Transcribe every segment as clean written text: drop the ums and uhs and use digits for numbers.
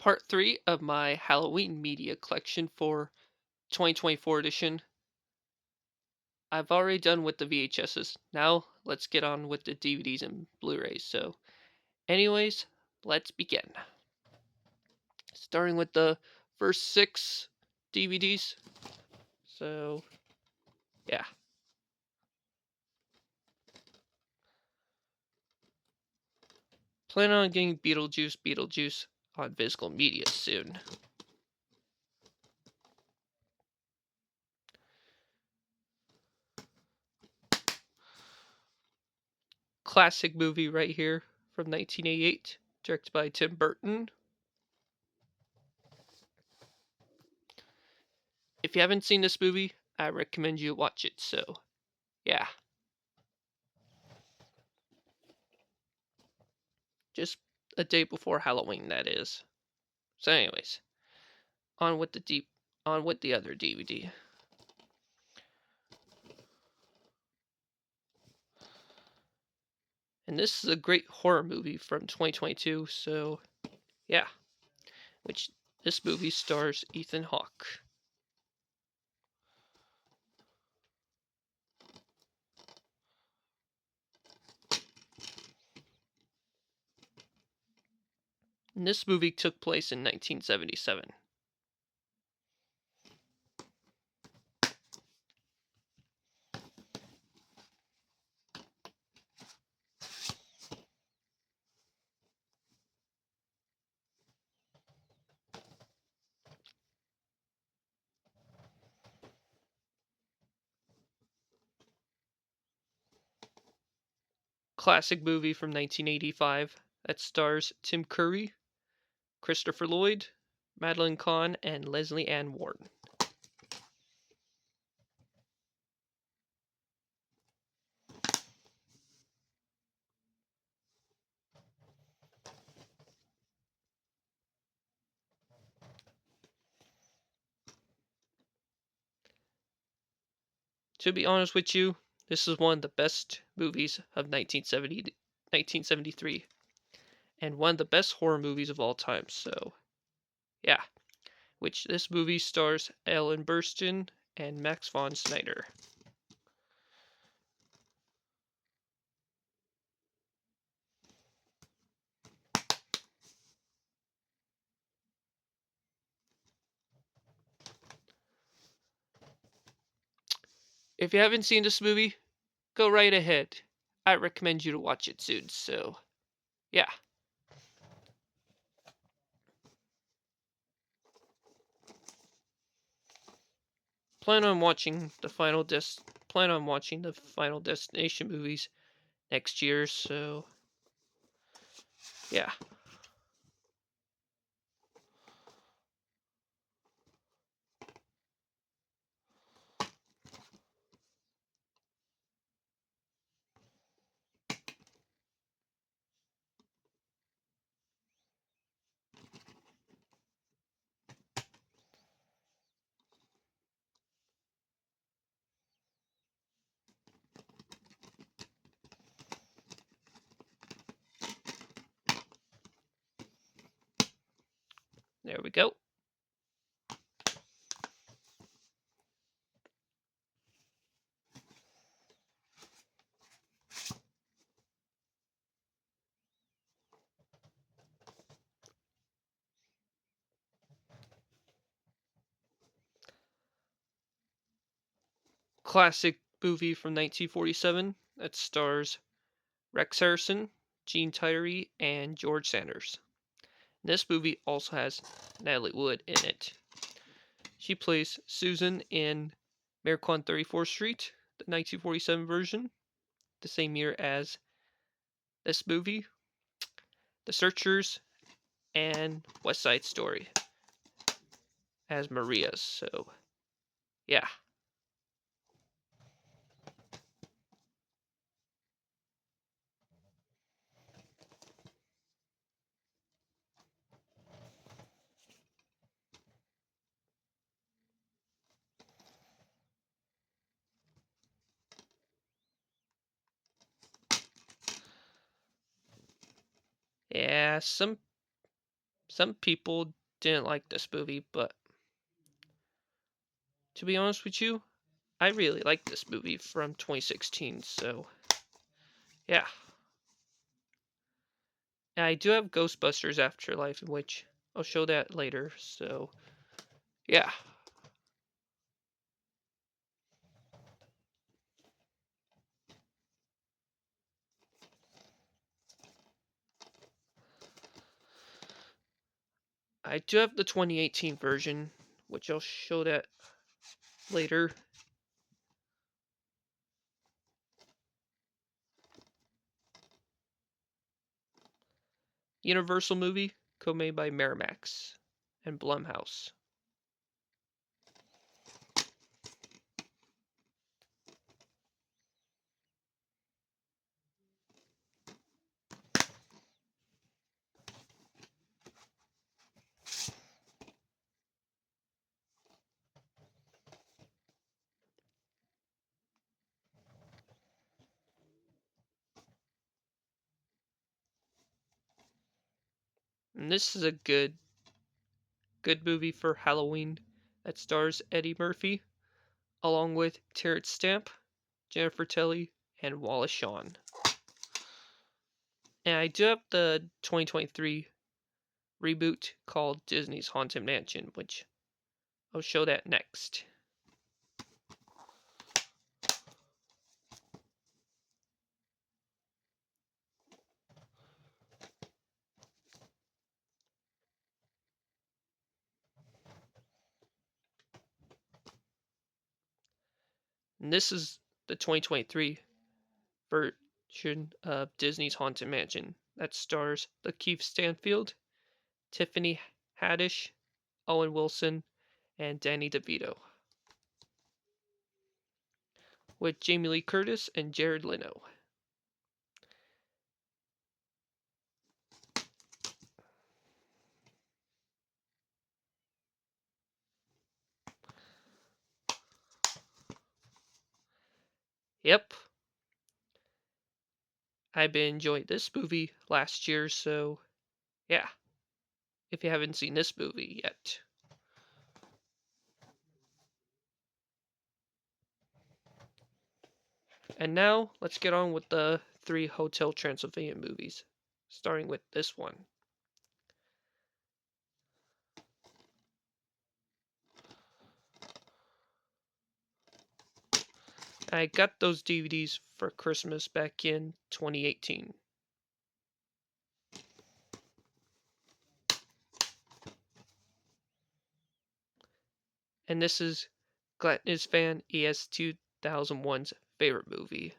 part 3 of my Halloween media collection for 2024 edition. I've already done with the VHSs. Now let's get on with the DVDs and Blu-rays. Anyways, let's begin. Starting with the first 6 DVDs. So, yeah. Plan on getting Beetlejuice on physical media soon. Classic movie right here from 1988, directed by Tim Burton. If you haven't seen this movie, I recommend you watch it. So, yeah. Just a day before Halloween, that is. So, anyways, on with the other DVD. And this is a great horror movie from 2022. So, yeah, which this movie stars Ethan Hawke. And this movie took place in 1977. Classic movie from 1985 that stars Tim Curry, Christopher Lloyd, Madeline Kahn, and Leslie Ann Warren. To be honest with you, this is one of the best movies of 1973, and one of the best horror movies of all time. So, yeah, which this movie stars Ellen Burstyn and Max von Sydow. If you haven't seen this movie, go right ahead. I recommend you to watch it soon. So, yeah. Plan on watching the Final Destination movies next year. So, yeah. There we go. Classic movie from 1947 that stars Rex Harrison, Gene Tyree, and George Sanders. This movie also has Natalie Wood in it. She plays Susan in Miracle on 34th Street, the 1947 version, the same year as this movie, The Searchers, and West Side Story as Maria's. So, yeah. Yeah, some Some people didn't like this movie, but to be honest with you, I really like this movie from 2016. So yeah, and I do have Ghostbusters Afterlife, in which I'll show that later. So yeah, I do have the 2018 version, which I'll show that later. Universal movie, co-made by Miramax and Blumhouse. And this is a good movie for Halloween that stars Eddie Murphy, along with Terrence Stamp, Jennifer Tilly, and Wallace Shawn. And I do have the 2023 reboot called Disney's Haunted Mansion, which I'll show that next. And this is the 2023 version of Disney's Haunted Mansion that stars Lakeith Stanfield, Tiffany Haddish, Owen Wilson, and Danny DeVito, with Jamie Lee Curtis and Jared Leto. Yep, I've been enjoying this movie last year, so yeah, if you haven't seen this movie yet. And now, let's get on with the 3 Hotel Transylvania movies, starting with this one. I got those DVDs for Christmas back in 2018. And this is Gladness Fan ES 2001's favorite movie.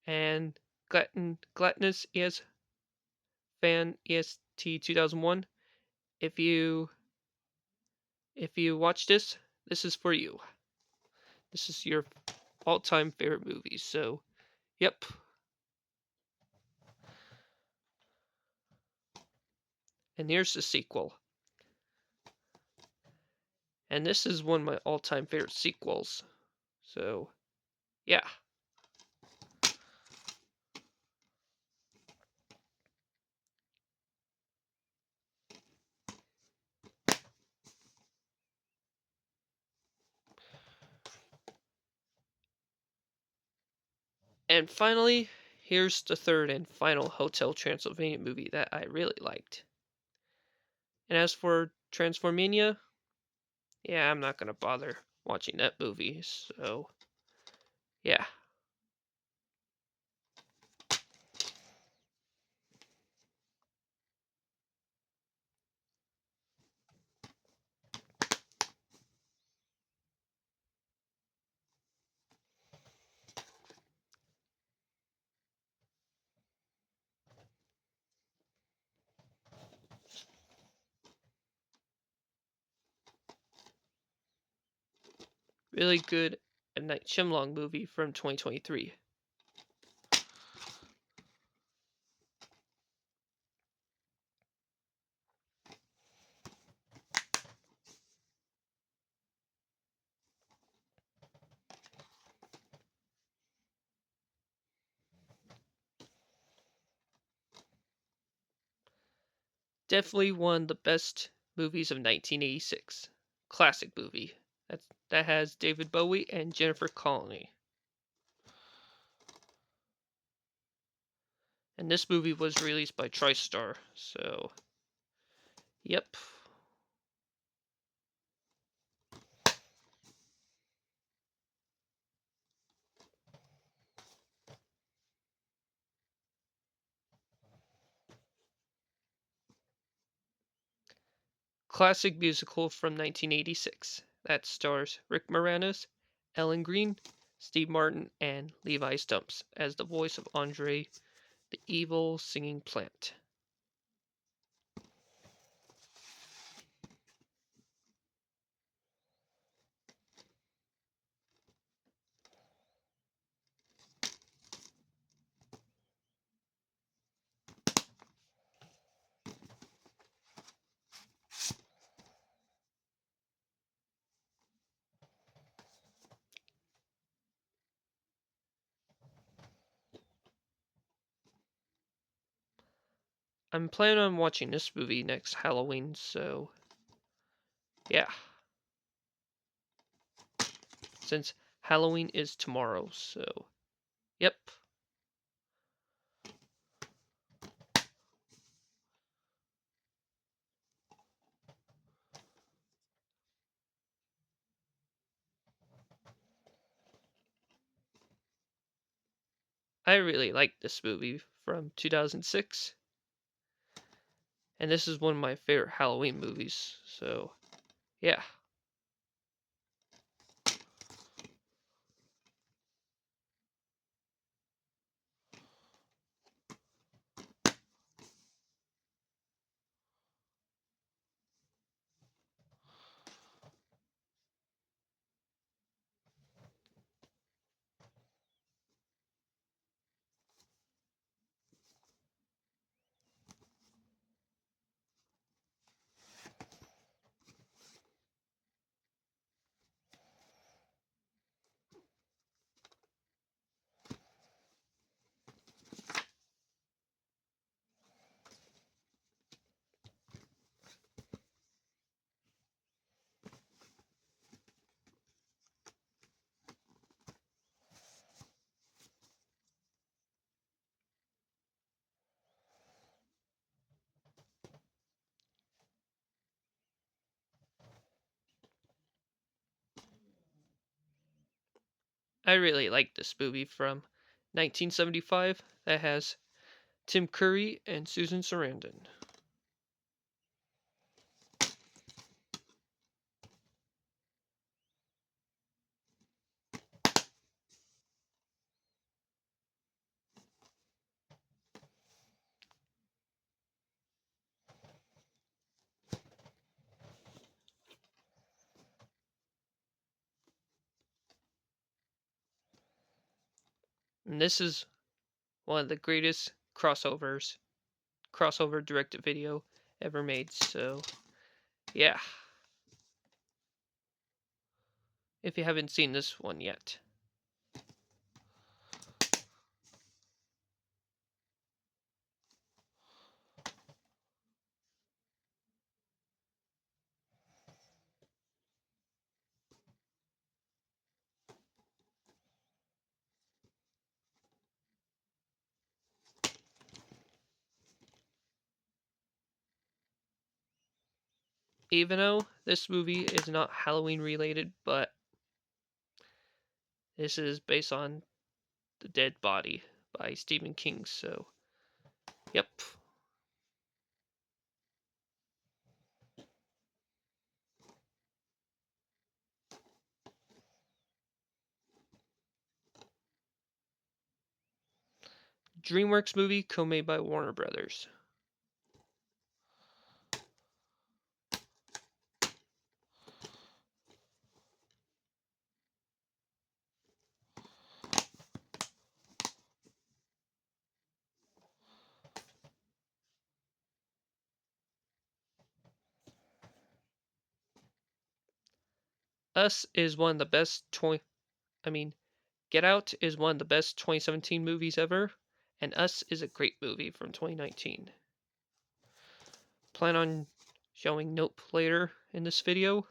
And Gladness ES Fan EST 2001, if you watch this, this is for you. This is your all-time favorite movie. So, yep. And here's the sequel. And this is one of my all-time favorite sequels. So, yeah. And finally, here's the third and final Hotel Transylvania movie that I really liked. And as for Transformania, yeah, I'm not gonna bother watching that movie. So, yeah. Really good M. Night Shyamalan movie from 2023. definitely one of the best movies of 1986. Classic movie. That has David Bowie and Jennifer Connelly. And this movie was released by TriStar, so yep. Classic musical from 1986 that stars Rick Moranis, Ellen Greene, Steve Martin, and Levi Stumps as the voice of Andre, the evil singing plant. I'm planning on watching this movie next Halloween, so yeah. Since Halloween is tomorrow, so yep. I really like this movie from 2006, and this is one of my favorite Halloween movies, so yeah. I really like this movie from 1975 that has Tim Curry and Susan Sarandon. And this is one of the greatest crossover direct to video ever made. So, yeah, if you haven't seen this one yet. Even though this movie is not Halloween related, but this is based on The Dead Body by Stephen King. So, yep. DreamWorks movie co-made by Warner Brothers. Us is one of the best I mean, Get Out is one of the best 2017 movies ever, and Us is a great movie from 2019. Plan on showing Nope later in this video.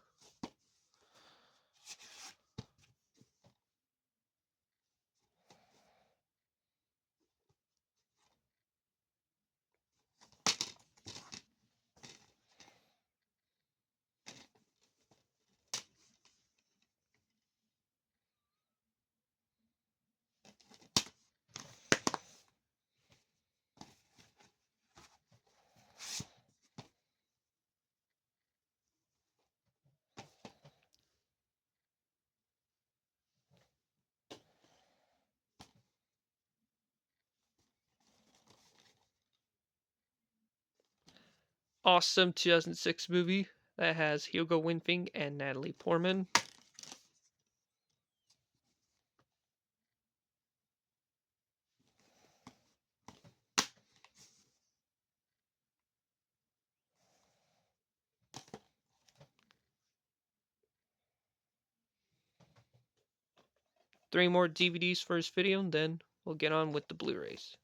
Awesome 2006 movie that has Hugo Weaving and Natalie Portman. Three more DVDs for this video, and then we'll get on with the Blu-rays.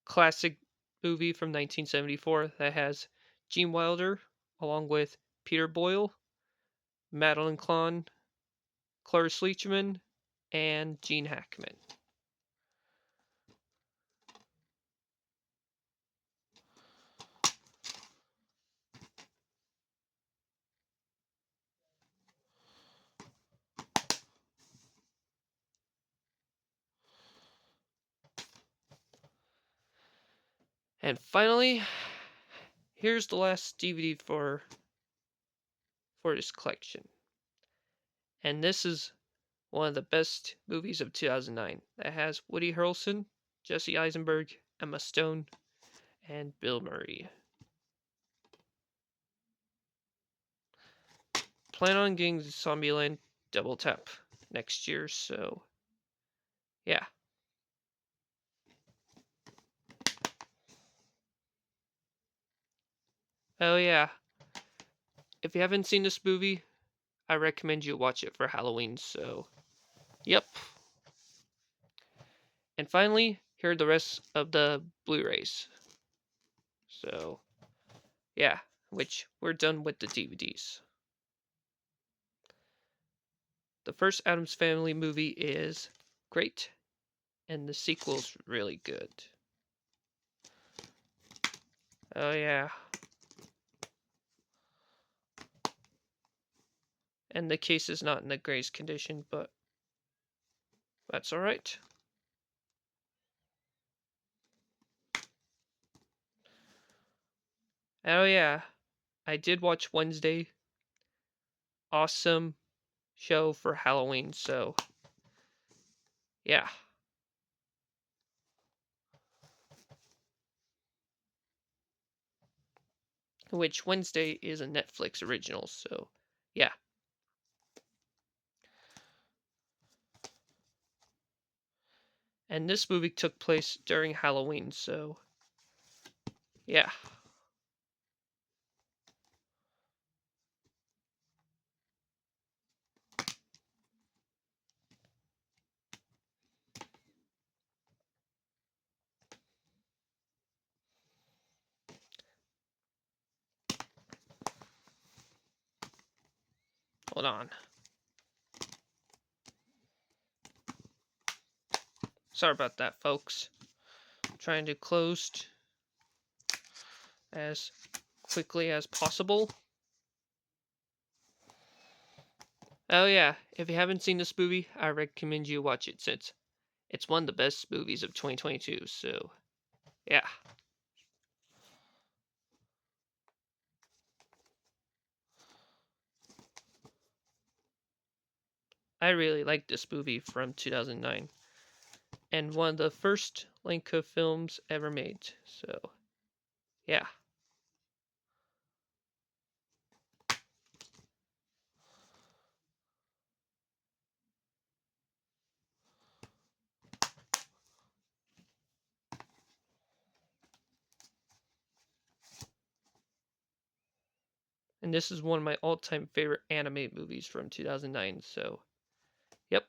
Classic movie from 1974 that has Gene Wilder along with Peter Boyle, Madeline Kahn, Cloris Leachman, and Gene Hackman. And finally, here's the last DVD for this collection. And this is one of the best movies of 2009 that has Woody Harrelson, Jesse Eisenberg, Emma Stone, and Bill Murray. Plan on getting the Zombieland Double Tap next year, so yeah. Oh yeah. If you haven't seen this movie, I recommend you watch it for Halloween, so yep. And finally, here are the rest of the Blu-rays. So, yeah, which we're done with the DVDs. The first Addams Family movie is great, and the sequel's really good. Oh yeah. And the case is not in the greatest condition, but that's alright. Oh yeah, I did watch Wednesday. Awesome show for Halloween, so yeah. Which Wednesday is a Netflix original, so yeah. And this movie took place during Halloween, so yeah. Hold on. Sorry about that, folks. I'm trying to close as quickly as possible. Oh yeah, if you haven't seen this movie, I recommend you watch it since it's one of the best movies of 2022, so yeah. I really like this movie from 2009, and one of the first Lenka films ever made, so yeah. And this is one of my all-time favorite anime movies from 2009, so yep.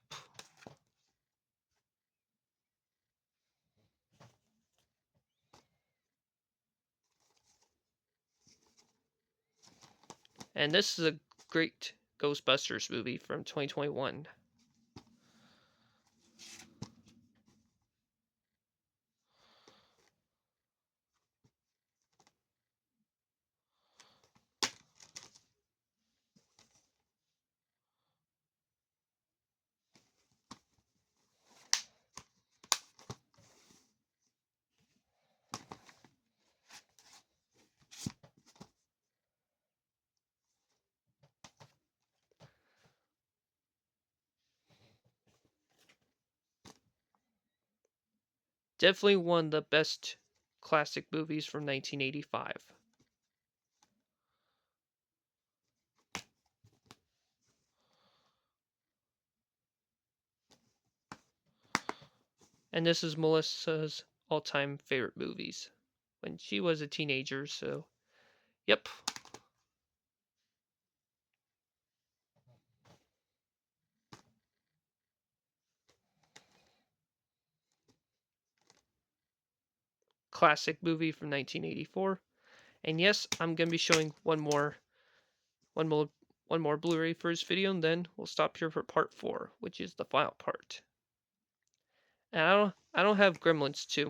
And this is a great Ghostbusters movie from 2021. Definitely one of the best classic movies from 1985. And this is Melissa's all-time favorite movies when she was a teenager, so yep. Classic movie from 1984. And yes, I'm going to be showing one more one more Blu-ray for this video, and then we'll stop here for part 4, which is the final part. And I don't have Gremlins 2,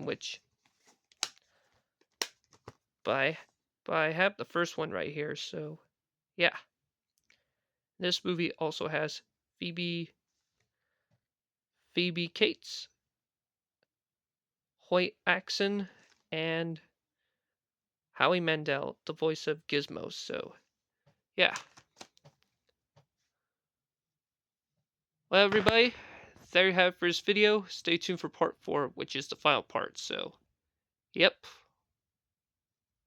but I have the first one right here, so yeah. This movie also has Phoebe Cates, Hoyt Axon, and Howie Mandel, the voice of Gizmo, so yeah. Well, everybody, there you have it for this video. Stay tuned for part 4, which is the final part, so yep.